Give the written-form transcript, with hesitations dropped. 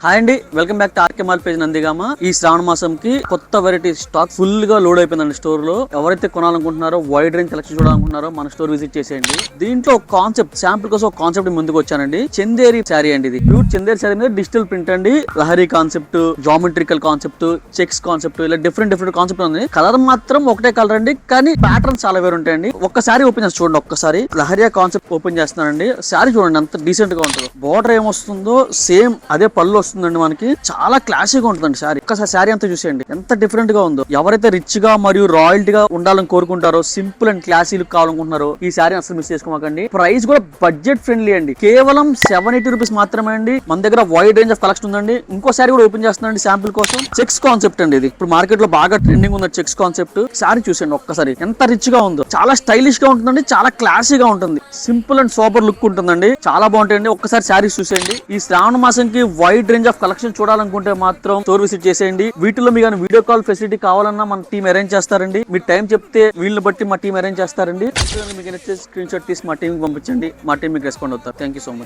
Hi అండి, welcome back to RK mall page Nandigama. ఈ శ్రావణ మాసంకి కొత్త వెరైటీ స్టాక్ ఫుల్ గా లోడ్ అయిపోయిందండి స్టోర్ లో. ఎవరైతే కొనాలనుకుంటున్నారో, వైడ్ రేంజ్ కలెక్షన్ చూడాలనుకుంటున్నారో మన స్టోర్ విజిట్ చేసేయండి. దీంట్లో ఒక కాన్సెప్ట్ శాంపుల్ కోసం ఒక కాన్సెప్ట్ ముందుకు వచ్చానండి. చందేరి శారీ అండి. ఇది ప్యూర్ చందేరి శారీ మీద డిజిటల్ ప్రింట్ అండి. Lahari concept, geometrical concept, checks concept, ఇలా డిఫరెంట్ కాన్సెప్ట్ ఉంది. కలర్ మాత్రం ఒకటే కలర్ అండి, కానీ ప్యాటర్న్ చాలా వేరు ఉంటాయండి. ఒక్కసారి ఓపెన్ చేసి చూడండి. ఒక్కసారి లహరియా కాన్సెప్ట్ ఓపెన్ చేస్తున్నానండి. శారీ చూడండి ఎంత డీసెంట్ గా ఉంటుందో. బోర్డర్ ఏమొస్తుందో సేమ్ అదే పళ్ళు వస్తుందండి. మనకి చాలా క్లాసీగా ఉంటుందండి శారీ. ఒక్కసారి శారీ అంతా చూసేయండి ఎంత డిఫరెంట్ గా ఉందో. ఎవరైతే రిచ్ గా మరియు రాయల్టీ గా ఉండాలని కోరుకుంటారో, సింపుల్ అండ్ క్లాసీ లుక్ కావాలనుకుంటున్నారో ఈ శారీ అసలు మిస్ చేసుకోమాకండి. ప్రైస్ కూడా బడ్జెట్ ఫ్రెండ్లీ అండి. కేవలం 780 రూపీస్ మాత్రమే అండి. మన దగ్గర వైడ్ రేంజ్ ఆఫ్ కలెక్షన్ ఉందండి. ఇంకో శారీ కూడా ఓపెన్ చేస్తున్నాండి శాంపుల్ కోసం. చెక్స్ కాన్సెప్ట్ అండి. ఇది ఇప్పుడు మార్కెట్ లో బాగా ట్రెండింగ్ ఉన్న చెక్స్ కాన్సెప్ట్. శారీ చూసండి ఒక్కసారి ఎంత రిచ్ గా ఉందో. చాలా స్టైలిష్ గా ఉంటుందండి, చాలా క్లాసీగా ఉంటుంది. సింపుల్ అండ్ సూపర్ లుక్ ఉంటుందండి. చాలా బాగుంటాయండి. ఒక్కసారి శారీస్ చూసేయండి. ఈ Shravana మాసంకి wide range of collection చూడాలనుకుంటే మాత్రం స్టోర్ విజిట్ చేసేయండి. వీటిలో మీకు వీడియో కాల్ ఫెసిలిటీ కావాలన్నా మన టీం అరేంజ్ చేస్తారండి. మీ టైం చెప్తే వీళ్ళని బట్టి మా టీం అరేంజ్ చేస్తారండి. మీకు స్క్రీన్ షాట్ తీసి మా టీం పంపించండి. మా టీం మీకు రెస్పాండ్ అవుతారు. Thank you so much.